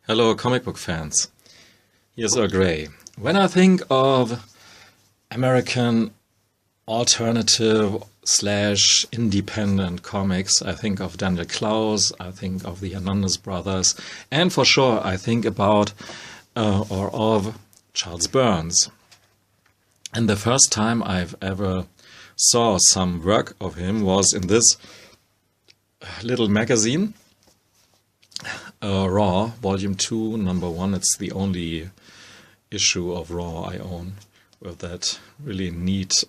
Hello comic book fans, here's Earl Grey. When I think of American alternative / independent comics, I think of Daniel Clowes, I think of the Hernandez brothers, and for sure I think about or of Charles Burns. And the first time I've ever saw some work of him was in this little magazine, Raw, Volume 2, Number 1. It's the only issue of Raw I own, with that really neat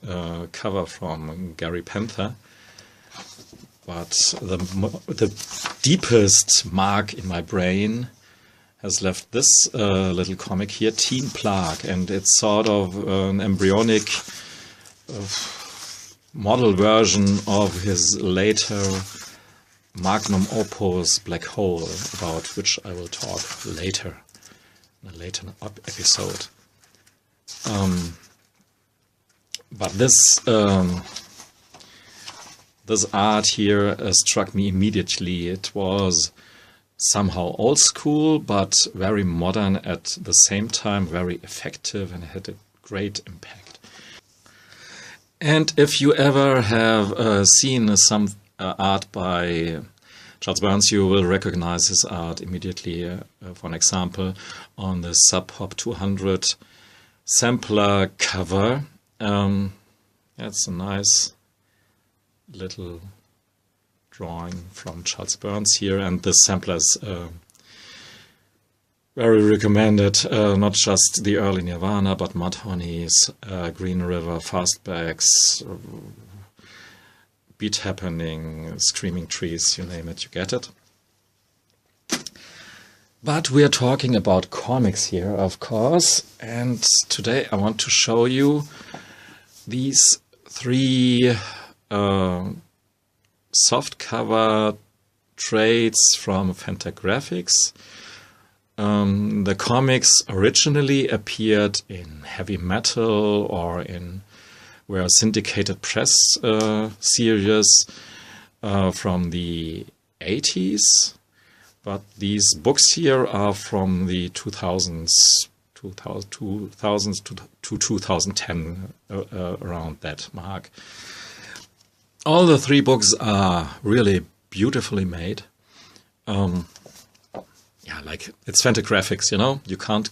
cover from Gary Panther. But the deepest mark in my brain has left this little comic here, Teen Plague, and it's sort of an embryonic model version of his later magnum opus Black Hole, about which I will talk later in a later episode. But this art here struck me immediately. It was somehow old school, but very modern at the same time, very effective, and had a great impact. And if you ever have seen some art by Charles Burns, you will recognize his art immediately. For an example, on the Sub Pop 200 sampler cover. That's a nice little drawing from Charles Burns here, and this sampler is very recommended. Not just the early Nirvana, but Mudhoney's, Green River, Fastbacks, Beat Happening, Screaming Trees, you name it, you get it. But we are talking about comics here, of course, and today I want to show you these three softcover trades from Fantagraphics. The comics originally appeared in heavy metal or were syndicated press series from the 80s, but these books here are from the 2000s to 2010, around that mark. All the three books are really beautifully made. Yeah, like it's Fantagraphics, you know, you can't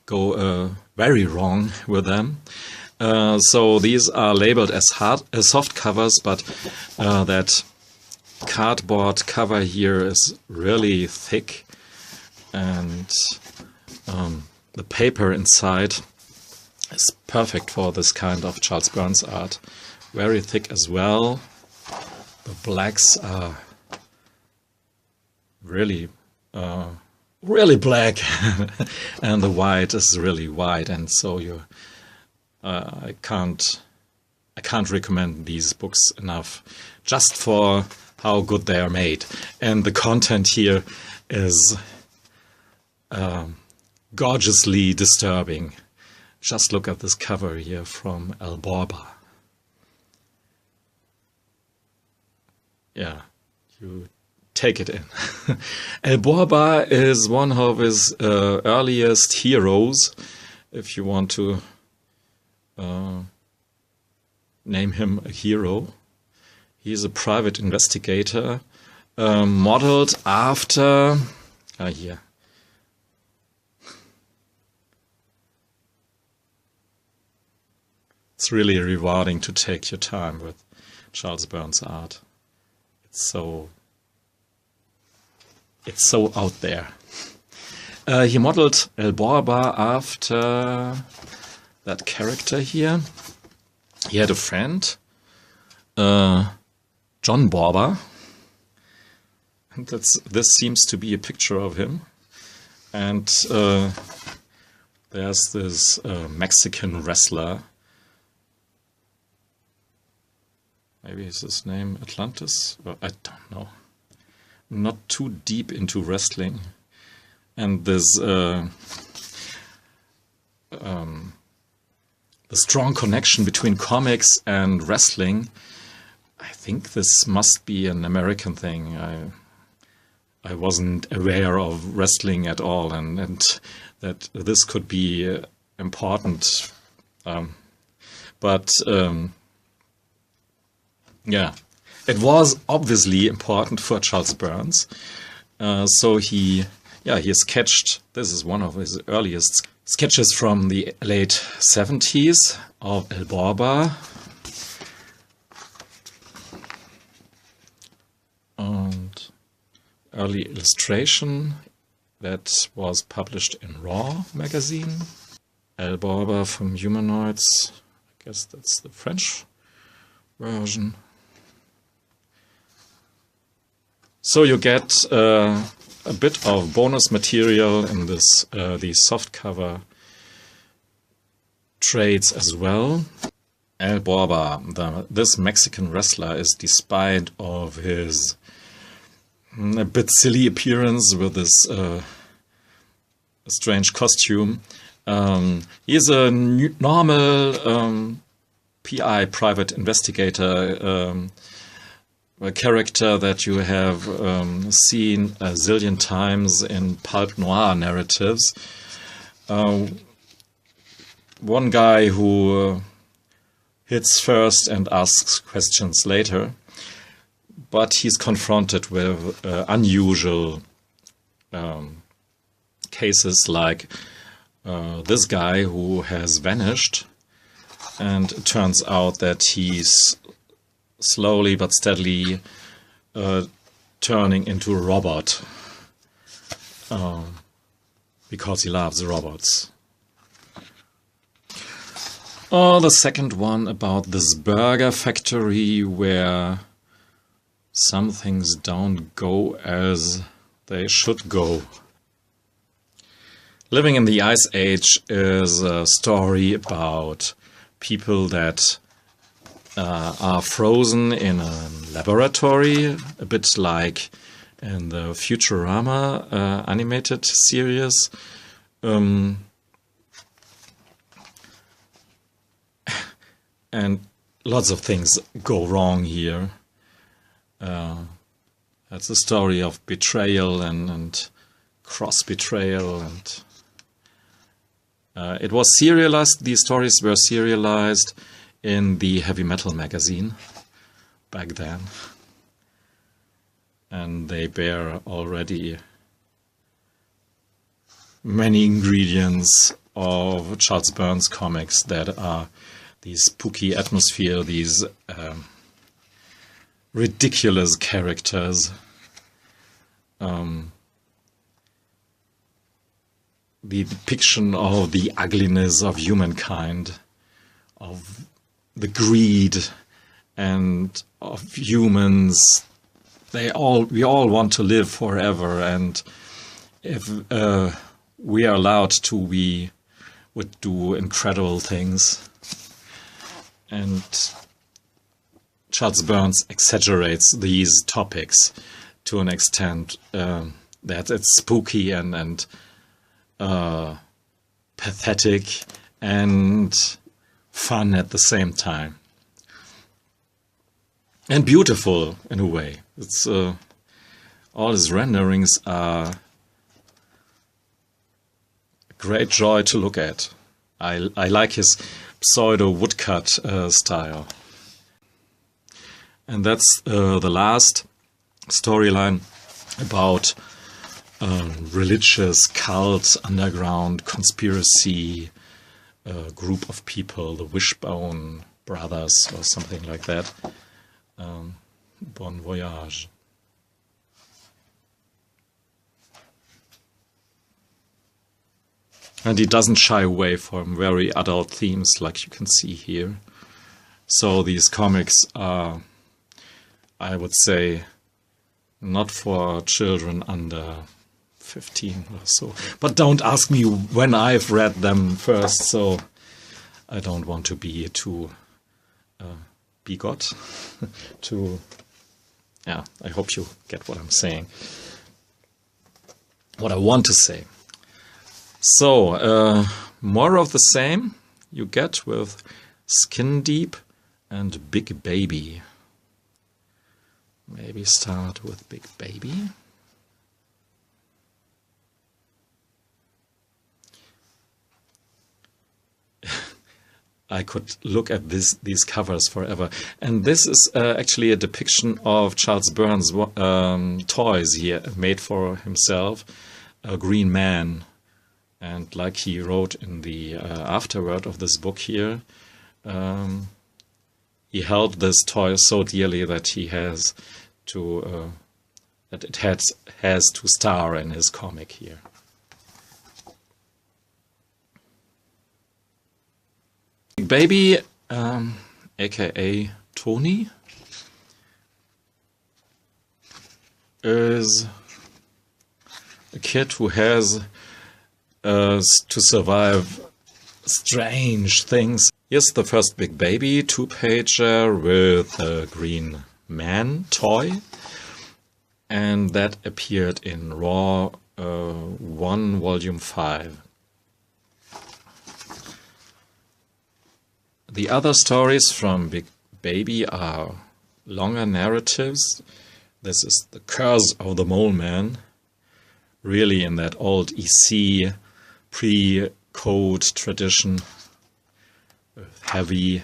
go very wrong with them. So these are labeled as soft covers, but that cardboard cover here is really thick, and the paper inside is perfect for this kind of Charles Burns art. Very thick as well. The blacks are really black, and the white is really white, and so I can't recommend these books enough, just for how good they are made. And the content here is gorgeously disturbing. Just look at this cover here from Borbah. Yeah, you take it in. Borbah is one of his earliest heroes, if you want to name him a hero. He's a private investigator, modeled after here. It's really rewarding to take your time with Charles Burns art. It's so out there. He modeled Borbah after that character here. He had a friend, John Borbah, and this seems to be a picture of him. And there's this Mexican wrestler. Maybe is his name Atlantis? Well, I don't know. I'm not too deep into wrestling. And this the strong connection between comics and wrestling, I think this must be an American thing. I wasn't aware of wrestling at all, and that this could be important. But yeah, it was obviously important for Charles Burns. So he sketched, this is one of his earliest sketches from the late 70s of Borbah. And early illustration that was published in Raw magazine. Borbah from Humanoids, I guess that's the French version. So you get a bit of bonus material in this these softcover trades as well. Borbah, this Mexican wrestler, is, despite of his a bit silly appearance with this strange costume, he is a normal PI, private investigator, a character that you have seen a zillion times in pulp noir narratives. One guy who hits first and asks questions later, but he's confronted with unusual cases like this guy who has vanished, and it turns out that he's slowly but steadily turning into a robot because he loves robots. The second one about this burger factory where some things don't go as they should go. Living in the Ice Age is a story about people that are frozen in a laboratory, a bit like in the Futurama animated series. And lots of things go wrong here. That's a story of betrayal and cross-betrayal, and it was serialized. These stories were serialized in the heavy metal magazine back then, and they bear already many ingredients of Charles Burns comics that are these spooky atmosphere, these ridiculous characters, the depiction of the ugliness of humankind, of the greed and of humans. We all want to live forever, and if we are allowed to, we would do incredible things. And Charles Burns exaggerates these topics to an extent that it's spooky and pathetic and fun at the same time, and beautiful in a way. It's all his renderings are a great joy to look at. I like his pseudo woodcut style. And that's the last storyline about religious cult, underground conspiracy group of people, the Wishbone Brothers or something like that. Bon voyage. And he doesn't shy away from very adult themes like you can see here. So these comics are, I would say, not for children under 15 or so. But don't ask me when I've read them first, so I don't want to be too bigot. Yeah, I hope you get what I'm saying. What I want to say. So, more of the same you get with Skin Deep and Big Baby. Maybe start with Big Baby. I could look at these covers forever. And this is actually a depiction of Charles Burns' toys he made for himself, a green man. And like he wrote in the afterword of this book here, he held this toy so dearly that he has to that it has to star in his comic here. Baby, aka Tony, is a kid who has to survive strange things. Here's the first Big Baby 2-pager with a green man toy, and that appeared in Raw 1 Volume 5. The other stories from Big Baby are longer narratives. This is The Curse of the Mole Man, really in that old EC pre-code tradition, with heavy,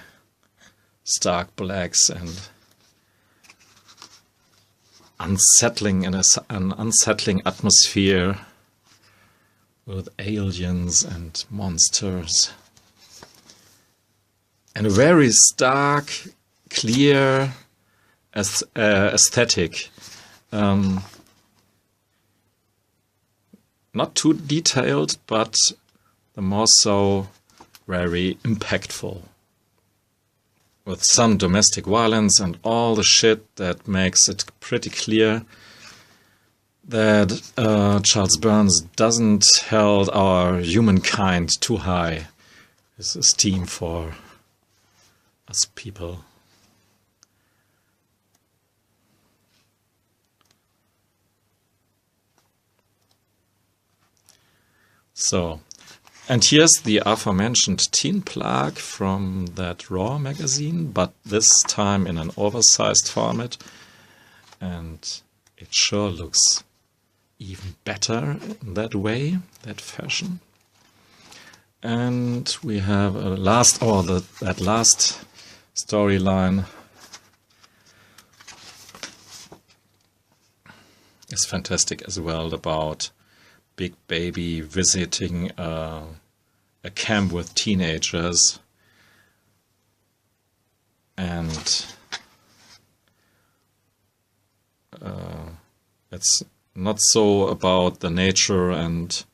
stark blacks and an unsettling atmosphere with aliens and monsters. And a very stark, clear aesthetic. Not too detailed, but the more so very impactful. With some domestic violence and all the shit that makes it pretty clear that Charles Burns doesn't hold our humankind too high, his esteem for us people. So, and here's the aforementioned teen plaque from that Raw magazine, but this time in an oversized format, and it sure looks even better in that way, that fashion. And we have a that last storyline is fantastic as well, about Big Baby visiting a camp with teenagers, and it's not so about the nature and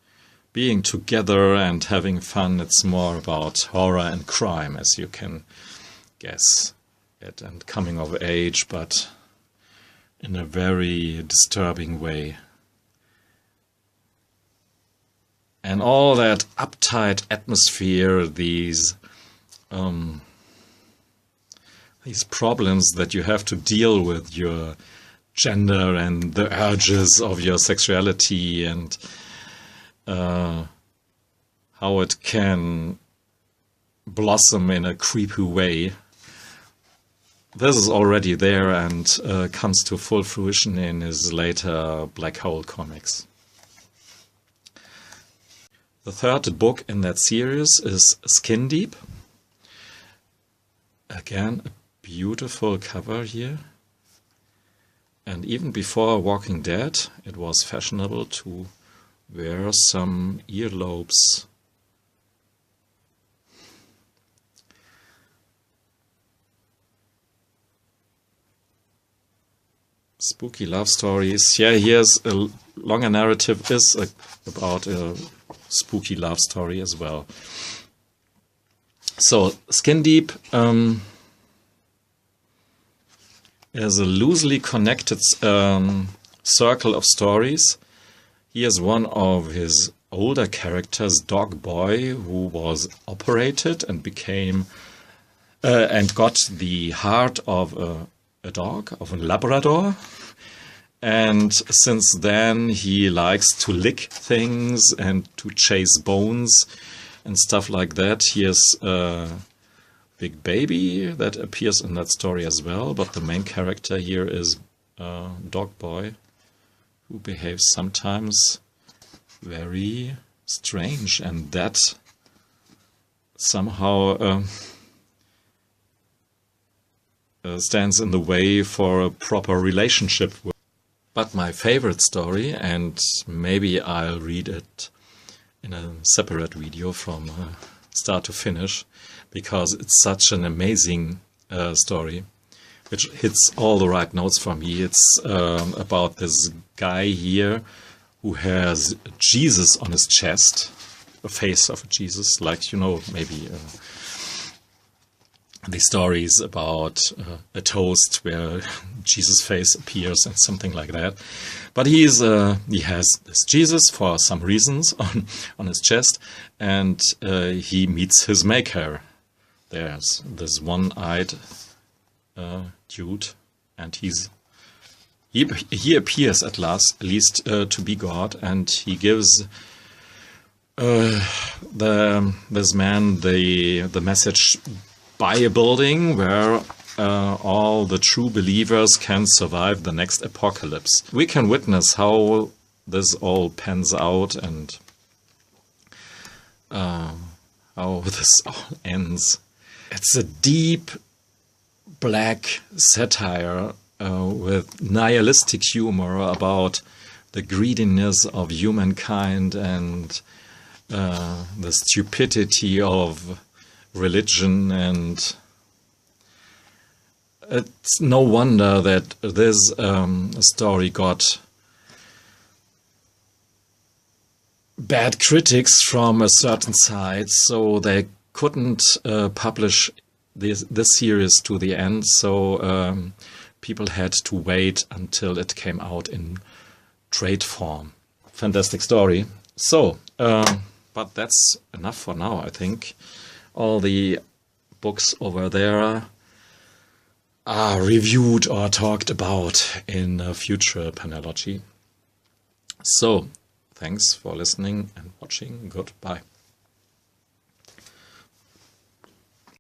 being together and having fun. It's more about horror and crime, as you can guess it, and coming of age, but in a very disturbing way. And all that uptight atmosphere, these problems that you have to deal with, your gender and the urges of your sexuality, and how it can blossom in a creepy way. This is already there and comes to full fruition in his later Black Hole comics. The third book in that series is Skin Deep. Again, a beautiful cover here. And even before Walking Dead, it was fashionable to wear some earlobes. Spooky love stories. Yeah, here's a longer narrative is about a spooky love story as well. So, Skin Deep is a loosely connected circle of stories. Here's one of his older characters, Dog Boy, who was operated and became and got the heart of a dog, of a Labrador. And since then he likes to lick things and to chase bones and stuff like that. Here's Big Baby that appears in that story as well, but the main character here is Dog Boy, who behaves sometimes very strange, and that somehow stands in the way for a proper relationship. But my favorite story, and maybe I'll read it in a separate video from start to finish, because it's such an amazing story, which hits all the right notes for me. It's about this guy here who has Jesus on his chest, a face of Jesus, like, you know, maybe the stories about a toast where Jesus' face appears and something like that. But he has this Jesus for some reasons on his chest, and he meets his maker. There's this one-eyed dude, and he appears at least to be God, and he gives this man the message: buy a building where all the true believers can survive the next apocalypse. We can witness how this all pans out and how this all ends. It's a deep black satire with nihilistic humor about the greediness of humankind and the stupidity of religion, and it's no wonder that this story got bad critics from a certain side, so they couldn't publish this series to the end, so people had to wait until it came out in trade form. Fantastic story. So, but that's enough for now, I think. All the books over there are reviewed or talked about in a future panellogy. So, thanks for listening and watching. Goodbye.